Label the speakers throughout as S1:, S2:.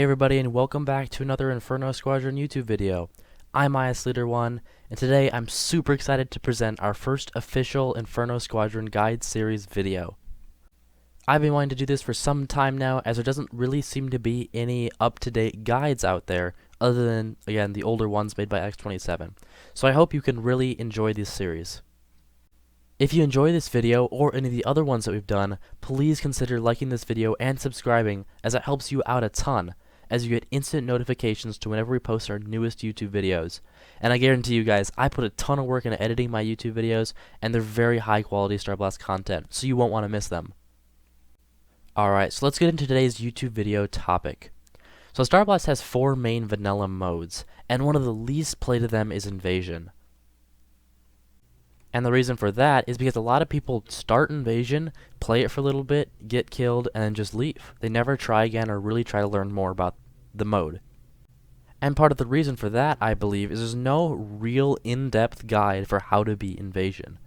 S1: everybody, and welcome back to another Inferno Squadron YouTube video. I'm ISLeader1, and today I'm super excited to present our first official Inferno Squadron Guide Series video. I've been wanting to do this for some time now, as there doesn't really seem to be any up-to-date guides out there, other than, again, the older ones made by X27. So I hope you can really enjoy this series. If you enjoy this video, or any of the other ones that we've done, please consider liking this video and subscribing, as it helps you out a ton, as you get instant notifications to whenever we post our newest YouTube videos. And I guarantee you guys, I put a ton of work into editing my YouTube videos, and they're very high quality Starblast content, so you won't want to miss them. Alright, so let's get into today's YouTube video topic. So Starblast has 4 main vanilla modes, and one of the least played of them is Invasion. And the reason for that is because a lot of people start Invasion, play it for a little bit, get killed, and then just leave. They never try again or really try to learn more about the mode. And part of the reason for that, I believe, is there's no real in-depth guide for how to beat Invasion.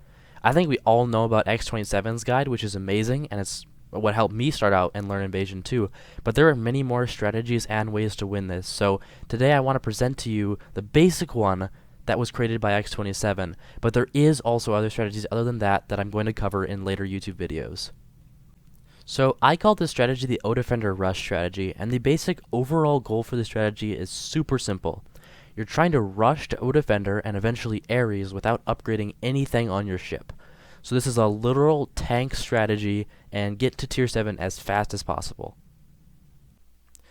S1: I think we all know about X27's guide, which is amazing, and it's what helped me start out and learn Invasion too. But there are many more strategies and ways to win this, so today I want to present to you the basic one that was created by X27, but there is also other strategies other than that I'm going to cover in later YouTube videos. So I call this strategy the O-Defender Rush strategy, and the basic overall goal for this strategy is super simple. You're trying to rush to O-Defender and eventually Ares without upgrading anything on your ship. So this is a literal tank strategy, and get to tier 7 as fast as possible.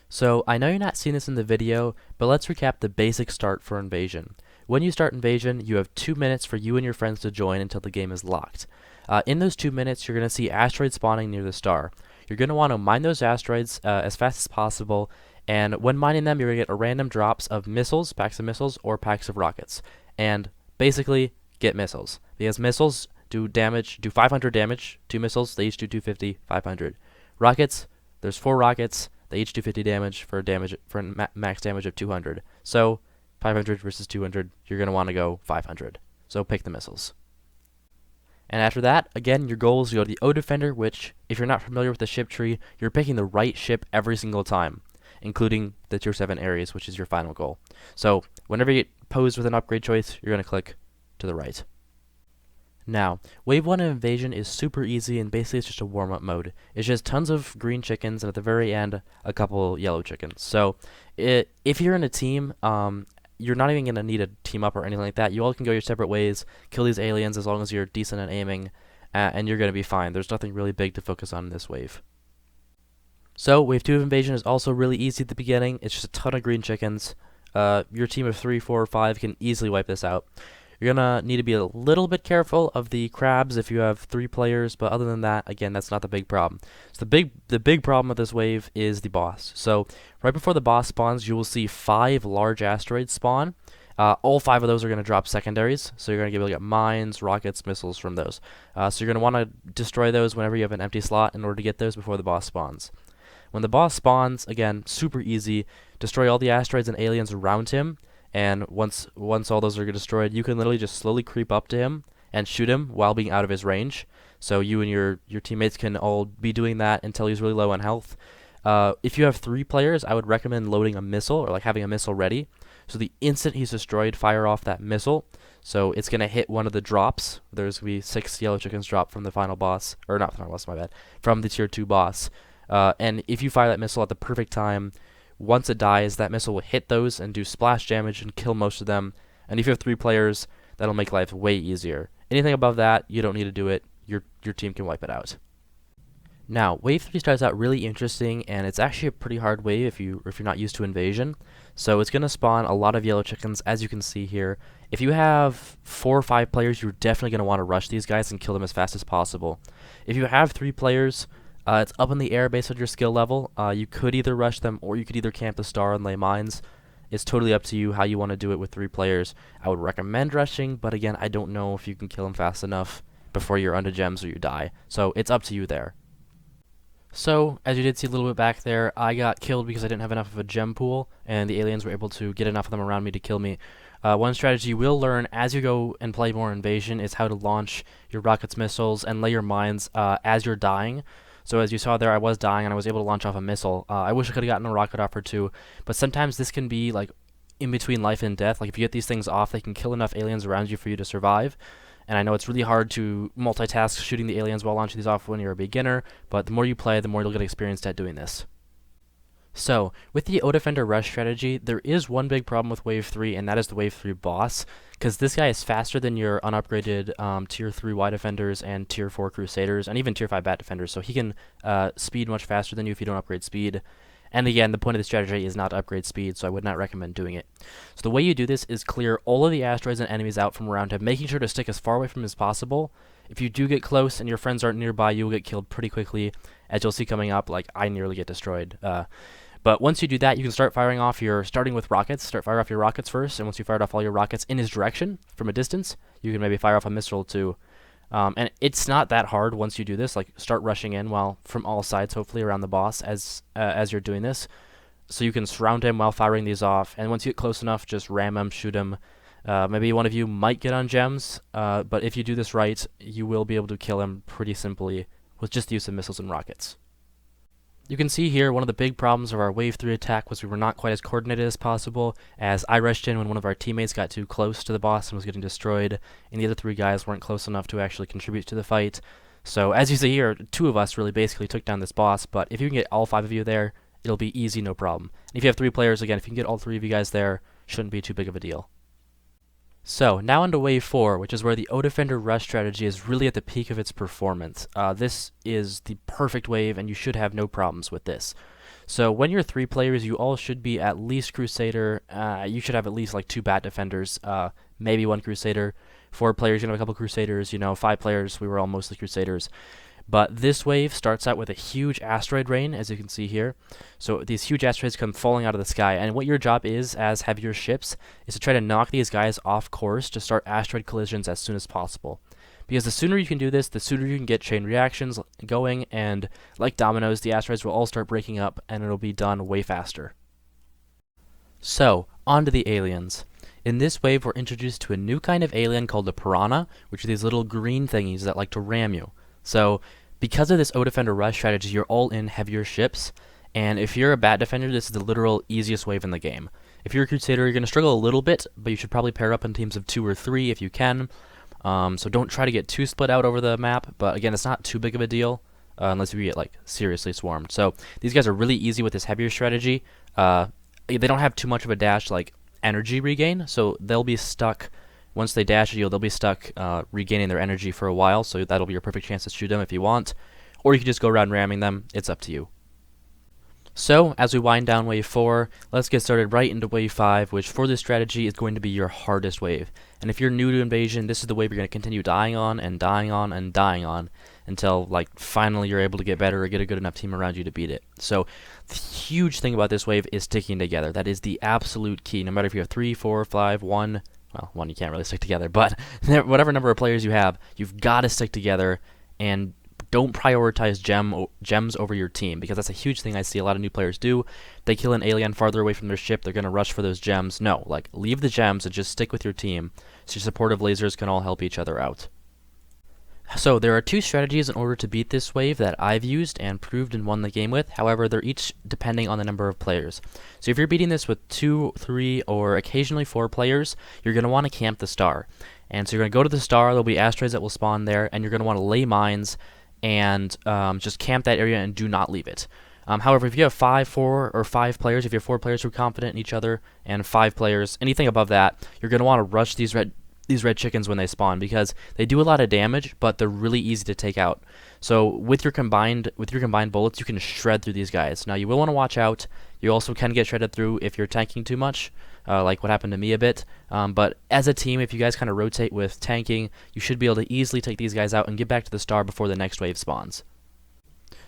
S1: So I know you're not seeing this in the video, but let's recap the basic start for Invasion. When you start Invasion, you have 2 minutes for you and your friends to join until the game is locked. In those 2 minutes, you're going to see asteroids spawning near the star. You're going to want to mine those asteroids as fast as possible, and when mining them, you're going to get a random drops of missiles, packs of missiles, or packs of rockets. And basically, get missiles, because missiles do 500 damage. 2 missiles, they each do 250, 500. Rockets, there's 4 rockets, they each do 50 damage for max damage of 200. So 500 versus 200, you're going to want to go 500. So pick the missiles. And after that, again, your goal is to go to the O-Defender, which, if you're not familiar with the ship tree, you're picking the right ship every single time, including the tier 7 Ares, which is your final goal. So whenever you get posed with an upgrade choice, you're going to click to the right. Now, Wave 1 of Invasion is super easy, and basically it's just a warm-up mode. It's just tons of green chickens, and at the very end, a couple yellow chickens. So if you're in a team, you're not even going to need a team up or anything like that. You all can go your separate ways, kill these aliens as long as you're decent at aiming, and you're going to be fine. There's nothing really big to focus on in this wave. So, Wave 2 of Invasion is also really easy at the beginning. It's just a ton of green chickens. Your team of 3, 4, or 5 can easily wipe this out. You're going to need to be a little bit careful of the crabs if you have 3 players, but other than that, again, that's not the big problem. So the big problem of this wave is the boss. So right before the boss spawns, you will see 5 large asteroids spawn. All 5 of those are going to drop secondaries, so you're going to be able to get mines, rockets, missiles from those. So you're going to want to destroy those whenever you have an empty slot in order to get those before the boss spawns. When the boss spawns, again, super easy, destroy all the asteroids and aliens around him. And once all those are destroyed, you can literally just slowly creep up to him and shoot him while being out of his range. So you and your teammates can all be doing that until he's really low on health. If you have 3 players, I would recommend loading a missile, or like having a missile ready. So the instant he's destroyed, fire off that missile. So it's going to hit one of the drops. There's going to be 6 yellow chickens drop from the final boss, or not the final boss, my bad, from the tier 2 boss. And if you fire that missile at the perfect time, once it dies, that missile will hit those and do splash damage and kill most of them. And if you have 3 players, that'll make life way easier. Anything above that, you don't need to do it. Your team can wipe it out. Now, Wave 3 starts out really interesting, and it's actually a pretty hard wave if you're not used to Invasion. So it's going to spawn a lot of yellow chickens, as you can see here. If you have 4 or 5 players, you're definitely going to want to rush these guys and kill them as fast as possible. If you have 3 players, it's up in the air based on your skill level. You could either rush them, or you could either camp the star and lay mines. It's totally up to you how you want to do it with 3 players. I would recommend rushing, but again, I don't know if you can kill them fast enough before you're under gems or you die. So it's up to you there. So, as you did see a little bit back there, I got killed because I didn't have enough of a gem pool, and the aliens were able to get enough of them around me to kill me. One strategy you will learn as you go and play more Invasion is how to launch your rockets, missiles, and lay your mines as you're dying. So as you saw there, I was dying and I was able to launch off a missile. I wish I could have gotten a rocket off or two, but sometimes this can be like in between life and death. Like if you get these things off, they can kill enough aliens around you for you to survive. And I know it's really hard to multitask shooting the aliens while launching these off when you're a beginner, but the more you play, the more you'll get experienced at doing this. So, with the O-Defender Rush strategy, there is one big problem with Wave 3, and that is the Wave 3 boss, because this guy is faster than your unupgraded Tier 3 Y Defenders and Tier 4 Crusaders, and even Tier 5 Bat Defenders, so he can speed much faster than you if you don't upgrade speed. And again, the point of the strategy is not to upgrade speed, so I would not recommend doing it. So the way you do this is clear all of the asteroids and enemies out from around him, making sure to stick as far away from him as possible. If you do get close and your friends aren't nearby, you will get killed pretty quickly, as you'll see coming up, like I nearly get destroyed. But once you do that, you can start firing off starting with rockets. Start fire off your rockets first, and once you fired off all your rockets in his direction from a distance, you can maybe fire off a missile too. And it's not that hard once you do this. Like start rushing in while from all sides, hopefully around the boss as you're doing this, so you can surround him while firing these off. And once you get close enough, just ram him, shoot him. Maybe one of you might get on gems, but if you do this right, you will be able to kill him pretty simply with just the use of missiles and rockets. You can see here one of the big problems of our Wave 3 attack was we were not quite as coordinated as possible, as I rushed in when one of our teammates got too close to the boss and was getting destroyed, and the other 3 guys weren't close enough to actually contribute to the fight. So as you see here, 2 of us really basically took down this boss, but if you can get all 5 of you there, it'll be easy, no problem. And if you have 3 players, again, if you can get all 3 of you guys there, shouldn't be too big of a deal. So, now into Wave 4, which is where the O-Defender Rush strategy is really at the peak of its performance. This is the perfect wave, and you should have no problems with this. So, when you're 3 players, you all should be at least Crusader. You should have at least like 2 Bat Defenders, maybe 1 Crusader. 4 players, you know, a couple Crusaders. 5 players, we were all mostly Crusaders. But this wave starts out with a huge asteroid rain, as you can see here. So these huge asteroids come falling out of the sky, and what your job is, as heavier ships, is to try to knock these guys off course to start asteroid collisions as soon as possible. Because the sooner you can do this, the sooner you can get chain reactions going, and like dominoes, the asteroids will all start breaking up, and it'll be done way faster. So, on to the aliens. In this wave, we're introduced to a new kind of alien called the piranha, which are these little green thingies that like to ram you. So, because of this O-Defender Rush strategy, you're all in heavier ships, and if you're a Bat Defender, this is the literal easiest wave in the game. If you're a Crusader, you're going to struggle a little bit, but you should probably pair up in teams of 2 or 3 if you can. So don't try to get too split out over the map, but again, it's not too big of a deal, unless you get like seriously swarmed. So these guys are really easy with this heavier strategy. They don't have too much of a dash like energy regain, so they'll be stuck. Once they dash at you, they'll be stuck regaining their energy for a while, so that'll be your perfect chance to shoot them if you want. Or you can just go around ramming them. It's up to you. So, as we wind down Wave 4, let's get started right into Wave 5, which for this strategy is going to be your hardest wave. And if you're new to Invasion, this is the wave you're going to continue dying on and dying on and dying on until, like, finally you're able to get better or get a good enough team around you to beat it. So, the huge thing about this wave is sticking together. That is the absolute key. No matter if you have 3, 4, 5, 1... Well, 1 you can't really stick together, but whatever number of players you have, you've got to stick together, and don't prioritize gems over your team, because that's a huge thing I see a lot of new players do. They kill an alien farther away from their ship, they're going to rush for those gems. No, like, leave the gems and just stick with your team, so your supportive lasers can all help each other out. So, there are 2 strategies in order to beat this wave that I've used and proved and won the game with. However, they're each depending on the number of players. So if you're beating this with 2, 3, or occasionally 4 players, you're going to want to camp the star. And so you're going to go to the star, there'll be asteroids that will spawn there, and you're going to want to lay mines and just camp that area and do not leave it. However, if you have 4 or 5 players, if you have 4 players who are confident in each other, and 5 players, anything above that, you're going to want to rush these red chickens when they spawn, because they do a lot of damage, but they're really easy to take out. So with your combined bullets, you can shred through these guys. Now you will want to watch out. You also can get shredded through if you're tanking too much, like what happened to me a bit. But as a team, if you guys kind of rotate with tanking, you should be able to easily take these guys out and get back to the star before the next wave spawns.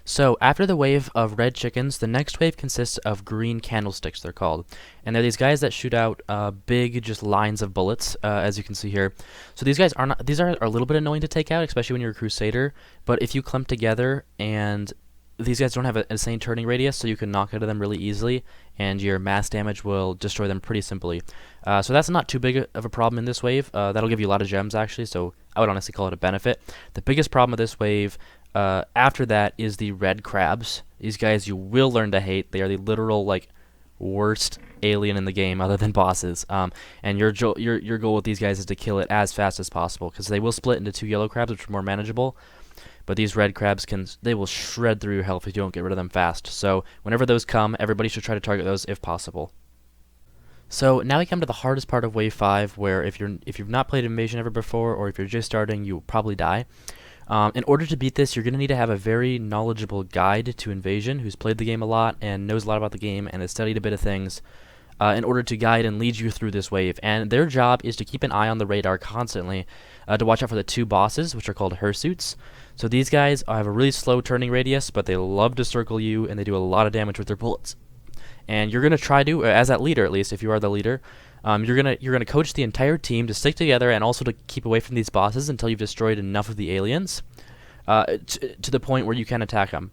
S1: So, after the wave of red chickens, the next wave consists of green candlesticks, they're called. And they're these guys that shoot out big, just lines of bullets, as you can see here. So these guys are a little bit annoying to take out, especially when you're a Crusader. But if you clump together, and these guys don't have an insane turning radius, so you can knock out of them really easily, and your mass damage will destroy them pretty simply. So that's not too big of a problem in this wave. That'll give you a lot of gems, actually, so I would honestly call it a benefit. The biggest problem with this wave After that is the red crabs. These guys you will learn to hate. They are the literal like worst alien in the game other than bosses. And your goal with these guys is to kill it as fast as possible because they will split into 2 yellow crabs, which are more manageable. But these red crabs they will shred through your health if you don't get rid of them fast. So whenever those come, everybody should try to target those if possible. So now we come to the hardest part of Wave 5, where if you've not played Invasion ever before, or if you're just starting, you'll probably die. In order to beat this, you're going to need to have a very knowledgeable guide to Invasion who's played the game a lot and knows a lot about the game and has studied a bit of things in order to guide and lead you through this wave. And their job is to keep an eye on the radar constantly to watch out for the 2 bosses, which are called Hirsutes. So these guys have a really slow turning radius, but they love to circle you, and they do a lot of damage with their bullets. And you're going to try to, as that leader at least, if you are the leader, you're gonna coach the entire team to stick together and also to keep away from these bosses until you've destroyed enough of the aliens to the point where you can attack them.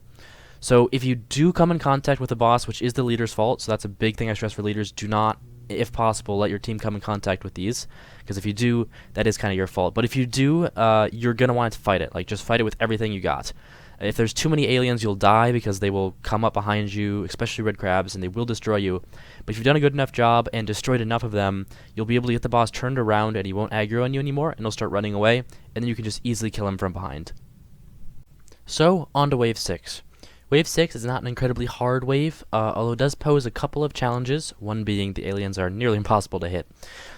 S1: So if you do come in contact with a boss, which is the leader's fault, so that's a big thing I stress for leaders, do not, if possible, let your team come in contact with these, because if you do, that is kind of your fault. But if you do, you're going to want to fight it. Like, just fight it with everything you got. If there's too many aliens, you'll die because they will come up behind you, especially red crabs, and they will destroy you. But if you've done a good enough job and destroyed enough of them, you'll be able to get the boss turned around and he won't aggro on you anymore, and he'll start running away, and then you can just easily kill him from behind. So, on to Wave 6. Wave 6 is not an incredibly hard wave, although it does pose a couple of challenges, one being the aliens are nearly impossible to hit.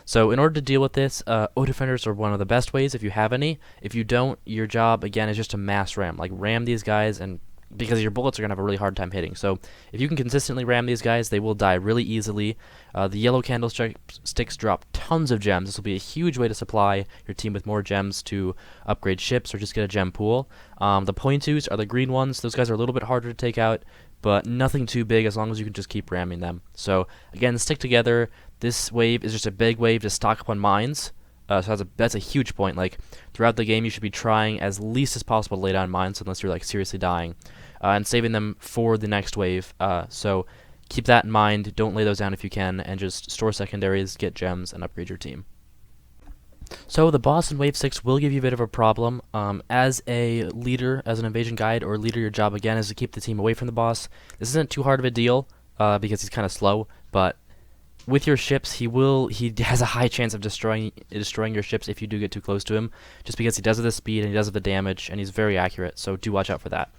S1: So in order to deal with this, O-Defenders are one of the best ways if you have any. If you don't, your job, again, is just to mass ram. Like, ram these guys, and because your bullets are going to have a really hard time hitting. So if you can consistently ram these guys, they will die really easily. The yellow candlesticks drop tons of gems. This will be a huge way to supply your team with more gems to upgrade ships or just get a gem pool. The pointus are the green ones. Those guys are a little bit harder to take out, but nothing too big as long as you can just keep ramming them. So again, stick together. This wave is just a big wave to stock up on mines. So that's a huge point. Like, throughout the game, you should be trying as least as possible to lay down mines unless you're like seriously dying, and saving them for the next wave. So keep that in mind. Don't lay those down if you can, and just store secondaries, get gems, and upgrade your team. So the boss in Wave 6 will give you a bit of a problem. As a leader, as an invasion guide or leader, your job again is to keep the team away from the boss. This isn't too hard of a deal because he's kind of slow, but with your ships, he has a high chance of destroying your ships if you do get too close to him, just because he does have the speed and he does have the damage, and he's very accurate, so do watch out for that.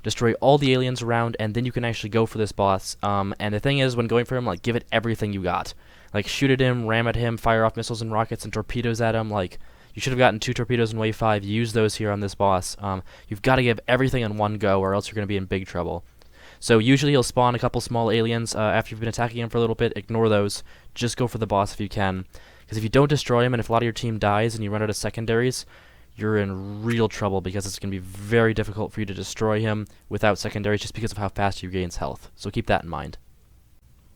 S1: Destroy all the aliens around, and then you can actually go for this boss. And the thing is, when going for him, like, give it everything you got. Like, shoot at him, ram at him, fire off missiles and rockets and torpedoes at him. Like, you should have gotten 2 torpedoes in Wave 5. Use those here on this boss. You've got to give everything in one go, or else you're going to be in big trouble. So usually he'll spawn a couple small aliens after you've been attacking him for a little bit. Ignore those. Just go for the boss if you can. Because if you don't destroy him, and if a lot of your team dies and you run out of secondaries, you're in real trouble, because it's going to be very difficult for you to destroy him without secondaries just because of how fast he gains health. So keep that in mind.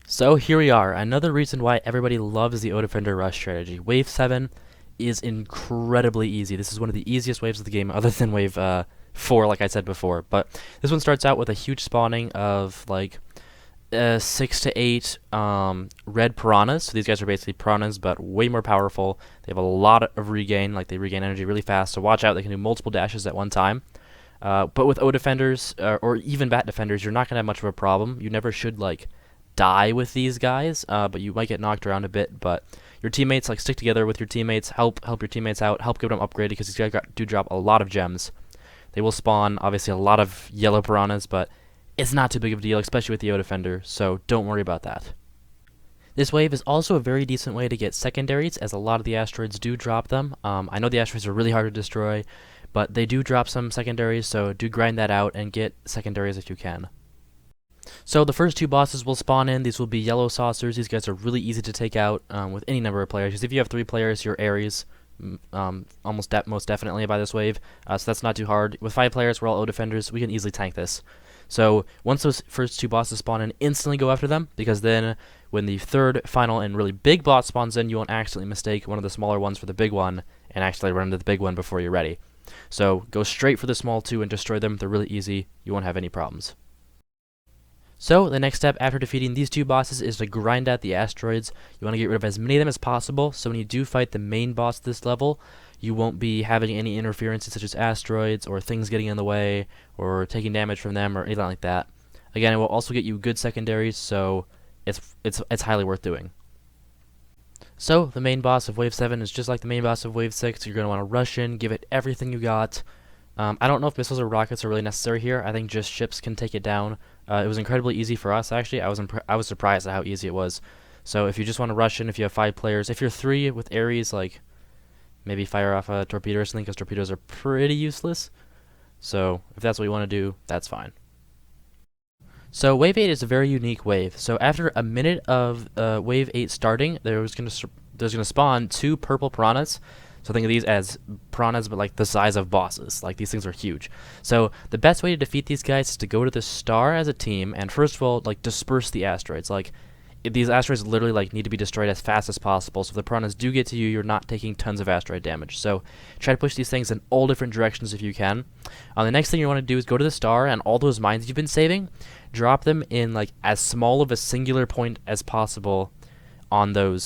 S1: So here we are, another reason why everybody loves the O-Defender Rush strategy. Wave 7 is incredibly easy. This is one of the easiest waves of the game, other than Wave 4, like I said before. But this one starts out with a huge spawning of like 6 to 8 red piranhas. So these guys are basically piranhas, but way more powerful. They have a lot of regain, like they regain energy really fast, so watch out. They can do multiple dashes at one time. But with O-Defenders, or even Bat Defenders, you're not going to have much of a problem. You never should, like, die with these guys, but you might get knocked around a bit. But your teammates, like, stick together with your teammates, help your teammates out, help get them upgraded, because these guys do drop a lot of gems. They will spawn, obviously, a lot of yellow piranhas, but it's not too big of a deal, especially with the O-Defender, so don't worry about that. This wave is also a very decent way to get secondaries, as a lot of the asteroids do drop them. I know the asteroids are really hard to destroy, but they do drop some secondaries, so do grind that out and get secondaries if you can. So the first 2 bosses will spawn in. These will be yellow saucers. These guys are really easy to take out with any number of players. Because if you have 3 players, you're Ares. Most definitely by this wave, so that's not too hard. With 5 players, we're all O-Defenders. We can easily tank this. So once those first 2 bosses spawn in, instantly go after them, because then when the third, final, and really big boss spawns in, you won't accidentally mistake one of the smaller ones for the big one and actually run into the big one before you're ready. So go straight for the small 2 and destroy them. They're really easy. You won't have any problems. So the next step after defeating these 2 bosses is to grind out the asteroids. You want to get rid of as many of them as possible, so when you do fight the main boss this level, you won't be having any interferences such as asteroids or things getting in the way or taking damage from them or anything like that. Again, it will also get you good secondaries, so it's highly worth doing. So, the main boss of Wave 7 is just like the main boss of Wave 6. You're going to want to rush in, give it everything you got. I don't know if missiles or rockets are really necessary here. I think just ships can take it down. It was incredibly easy for us, actually. I was surprised at how easy it was. So if you just want to rush in, if you have 5 players, if you're 3 with Ares, like, maybe fire off a torpedo or something, because torpedoes are pretty useless. So if that's what you want to do, that's fine. So Wave 8 is a very unique wave. So after a minute of Wave 8 starting, there's gonna spawn 2 purple piranhas. So think of these as piranhas, but like the size of bosses. Like, these things are huge. So the best way to defeat these guys is to go to the star as a team, and first of all, like, disperse the asteroids. Like, these asteroids literally like need to be destroyed as fast as possible. So if the piranhas do get to you, you're not taking tons of asteroid damage. So try to push these things in all different directions if you can. The next thing you want to do is go to the star, and all those mines you've been saving, drop them in like as small of a singular point as possible on the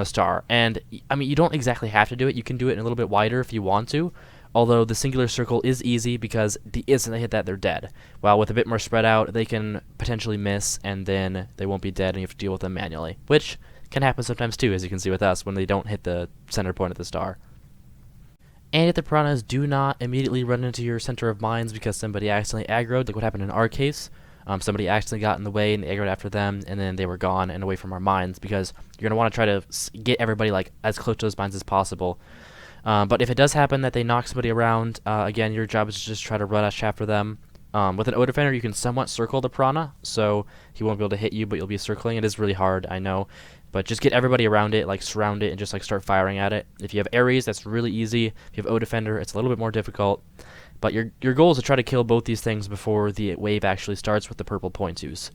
S1: star. And I mean, you don't exactly have to do it. You can do it a little bit wider if you want to. Although the singular circle is easy because the instant they hit that, they're dead. While with a bit more spread out, they can potentially miss, and then they won't be dead, and you have to deal with them manually. Which can happen sometimes too, as you can see with us, when they don't hit the center point of the star. And if the piranhas do not immediately run into your center of mines because somebody accidentally aggroed, like what happened in our case, somebody accidentally got in the way and aggroed after them, and then they were gone and away from our mines, because you're going to want to try to get everybody like as close to those mines as possible. But if it does happen that they knock somebody around, again, your job is to just try to rush after them. With an O defender, you can somewhat circle the piranha, so he won't be able to hit you, but you'll be circling. It is really hard, I know. But just get everybody around it, like surround it, and just like start firing at it. If you have Ares, that's really easy. If you have O defender, it's a little bit more difficult. But your goal is to try to kill both these things before the wave actually starts with the purple point-twos.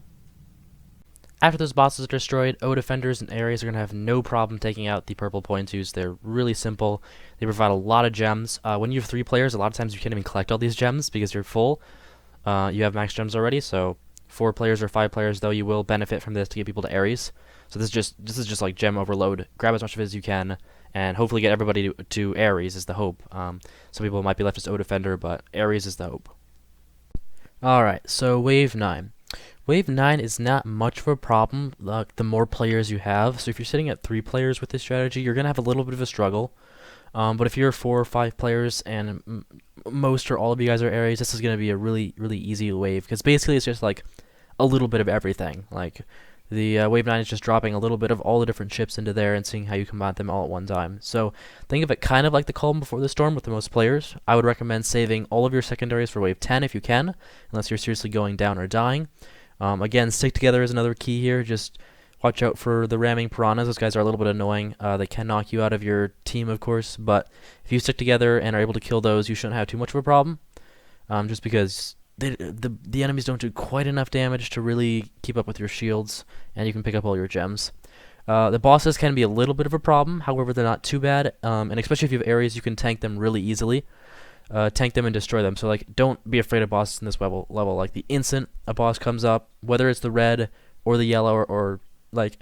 S1: After those bosses are destroyed, O defenders and Ares are going to have no problem taking out the purple point-twos. They're really simple. They provide a lot of gems. When you have 3 players, a lot of times you can't even collect all these gems because you're full. You have max gems already, so 4 players or 5 players, though, you will benefit from this to get people to Ares. So this is just like gem overload. Grab as much of it as you can, and hopefully get everybody to Ares is the hope. Some people might be left as O defender, but Ares is the hope. Alright, so Wave 9. Wave 9 is not much of a problem the more players you have. So if you're sitting at 3 players with this strategy, you're going to have a little bit of a struggle. But if you're 4 or 5 players and most or all of you guys are Ares, this is going to be a really, really easy wave. Because basically it's just like a little bit of everything. Like the Wave 9 is just dropping a little bit of all the different ships into there and seeing how you combat them all at one time. So think of it kind of like the calm before the storm with the most players. I would recommend saving all of your secondaries for Wave 10 if you can, unless you're seriously going down or dying. Again, stick together is another key here. Just watch out for the ramming piranhas. Those guys are a little bit annoying. They can knock you out of your team, of course, but if you stick together and are able to kill those, you shouldn't have too much of a problem. Just because the enemies don't do quite enough damage to really keep up with your shields, and you can pick up all your gems. The bosses can be a little bit of a problem, however, they're not too bad, and especially if you have Ares, you can tank them really easily. Tank them and destroy them. So like, don't be afraid of bosses in this level. Like the instant a boss comes up, whether it's the red or the yellow or like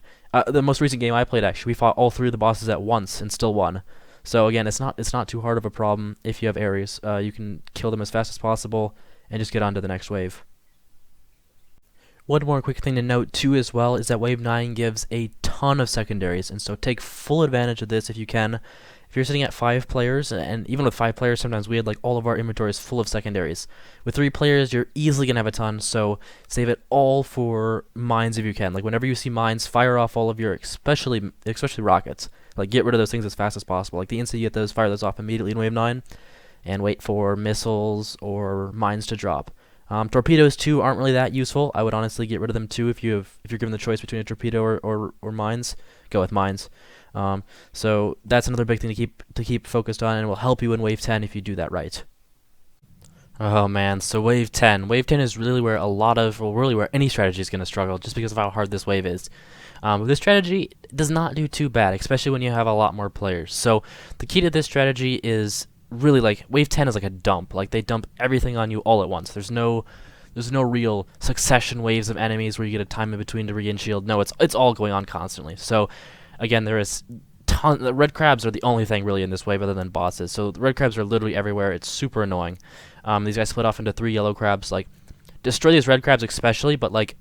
S1: the most recent game I played, actually we fought all 3 of the bosses at once and still won. So again, it's not too hard of a problem if you have Ares. You can kill them as fast as possible and just get on to the next wave. One more quick thing to note too as well is that Wave 9 gives a ton of secondaries, and so take full advantage of this if you can. If you're sitting at 5 players, and even with 5 players, sometimes we had like all of our inventories full of secondaries. With 3 players, you're easily going to have a ton, so save it all for mines if you can. Like whenever you see mines, fire off all of your, especially rockets. Like get rid of those things as fast as possible. Like the instant you get those, fire those off immediately in Wave 9, and wait for missiles or mines to drop. Torpedoes too aren't really that useful. I would honestly get rid of them too if you're given the choice between a torpedo or mines. Go with mines. So that's another big thing to keep focused on, and will help you in Wave 10 if you do that right. Oh man, so Wave 10. Wave 10 is really where really where any strategy is going to struggle, just because of how hard this wave is. This strategy does not do too bad, especially when you have a lot more players. So the key to this strategy is really like Wave 10 is like a dump. Like they dump everything on you all at once. There's no real succession waves of enemies where you get a time in between to regain shield. No, it's all going on constantly. So again, there is The red crabs are the only thing really in this wave other than bosses. So the red crabs are literally everywhere. It's super annoying. These guys split off into 3 yellow crabs. Like, destroy these red crabs especially, but like,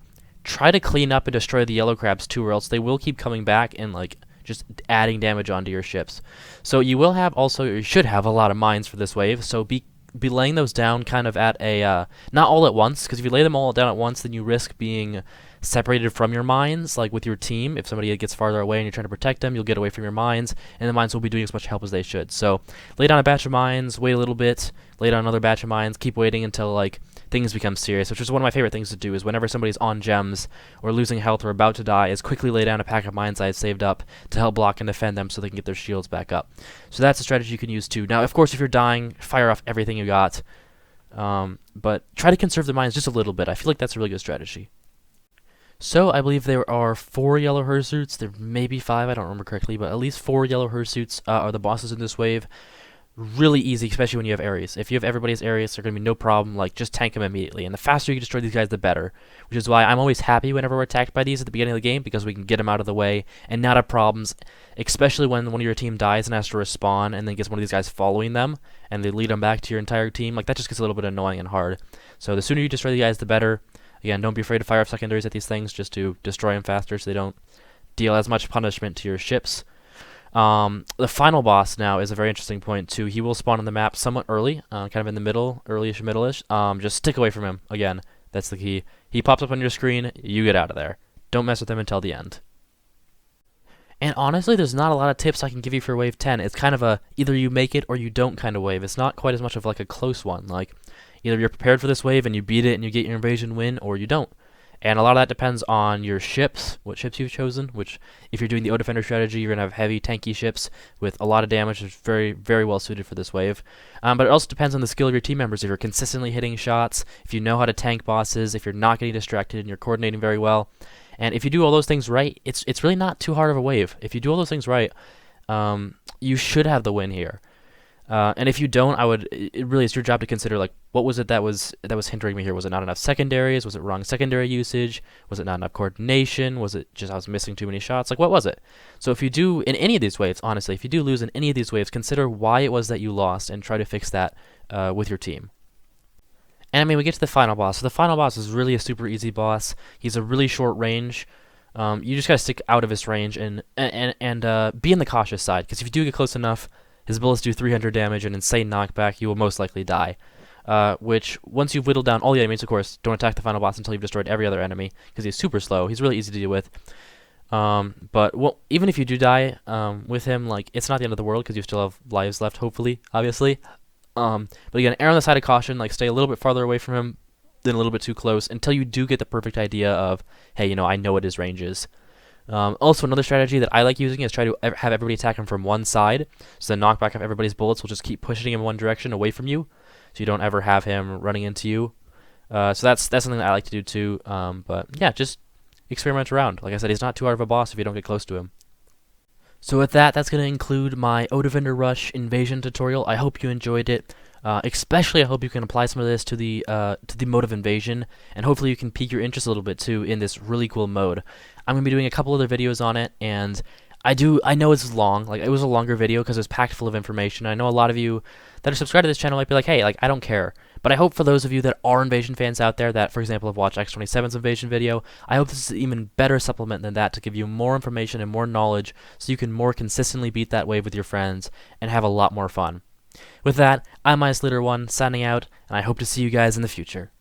S1: try to clean up and destroy the yellow crabs too, or else they will keep coming back and like just adding damage onto your ships. So you will have also, or you should have a lot of mines for this wave. So be laying those down kind of at a not all at once, because if you lay them all down at once, then you risk being separated from your mines, like with your team. If somebody gets farther away and you're trying to protect them, you'll get away from your mines, and the mines will be doing as much help as they should. So lay down a batch of mines, wait a little bit, lay down another batch of mines, keep waiting until like things become serious, which is one of my favorite things to do, is whenever somebody's on gems or losing health or about to die, is quickly lay down a pack of mines I've saved up to help block and defend them so they can get their shields back up. So that's a strategy you can use too. Now, of course, if you're dying, fire off everything you got, but try to conserve the mines just a little bit. I feel like that's a really good strategy. So I believe there are 4 yellow hirsutes. There may be 5, I don't remember correctly, but at least 4 yellow hirsutes are the bosses in this wave. Really easy, especially when you have Ares. If you have everybody's Ares, they're going to be no problem. Like, just tank them immediately. And the faster you destroy these guys, the better. Which is why I'm always happy whenever we're attacked by these at the beginning of the game, because we can get them out of the way and not have problems, especially when one of your team dies and has to respawn and then gets one of these guys following them, and they lead them back to your entire team. Like, that just gets a little bit annoying and hard. So the sooner you destroy the guys, the better. Again, don't be afraid to fire off secondaries at these things, just to destroy them faster so they don't deal as much punishment to your ships. The final boss now is a very interesting point too. He will spawn on the map somewhat early, kind of in the middle, early-ish, middle-ish. Just stick away from him. Again, that's the key. He pops up on your screen, you get out of there. Don't mess with him until the end. And honestly, there's not a lot of tips I can give you for Wave 10. It's kind of a either you make it or you don't kind of wave. It's not quite as much of like a close one. Like, either you're prepared for this wave and you beat it and you get your invasion win, or you don't. And a lot of that depends on your ships, what ships you've chosen, which if you're doing the O-Defender strategy, you're going to have heavy, tanky ships with a lot of damage, which is very, very well suited for this wave. But it also depends on the skill of your team members. If you're consistently hitting shots, if you know how to tank bosses, if you're not getting distracted and you're coordinating very well. And if you do all those things right, it's really not too hard of a wave. If you do all those things right, you should have the win here. And if you don't, it really is your job to consider, like, what was it that was hindering me here? Was it not enough secondaries? Was it wrong secondary usage? Was it not enough coordination? Was it just I was missing too many shots? Like, what was it? So if you do, in any of these waves, honestly, if you do lose in any of these waves, consider why it was that you lost and try to fix that with your team. And I mean, we get to the final boss. So the final boss is really a super easy boss. He's a really short range. You just gotta stick out of his range and be on the cautious side, because if you do get close enough, his bullets do 300 damage and insane knockback. You will most likely die. Which, once you've whittled down all the enemies, of course, don't attack the final boss until you've destroyed every other enemy, because he's super slow. He's really easy to deal with. But even if you do die with him, like, it's not the end of the world, because you still have lives left, hopefully, obviously. But again, err on the side of caution. Like, stay a little bit farther away from him than a little bit too close until you do get the perfect idea of, hey, you know, I know what his range is. Also, another strategy that I like using is try to have everybody attack him from one side, so the knockback of everybody's bullets will just keep pushing him in one direction away from you, so you don't ever have him running into you. So that's something that I like to do too. But yeah, just experiment around. Like I said, he's not too hard of a boss if you don't get close to him. So with that, that's going to include my O-Defender Rush invasion tutorial. I hope you enjoyed it. Especially, I hope you can apply some of this to the mode of invasion, and hopefully you can pique your interest a little bit too in this really cool mode. I'm going to be doing a couple other videos on it, and I know it's long. Like, it was a longer video because it was packed full of information. I know a lot of you that are subscribed to this channel might be like, hey, like, I don't care. But I hope for those of you that are Invasion fans out there that, for example, have watched X27's Invasion video, I hope this is an even better supplement than that to give you more information and more knowledge so you can more consistently beat that wave with your friends and have a lot more fun. With that, I'm Ice Leader 1 signing out, and I hope to see you guys in the future.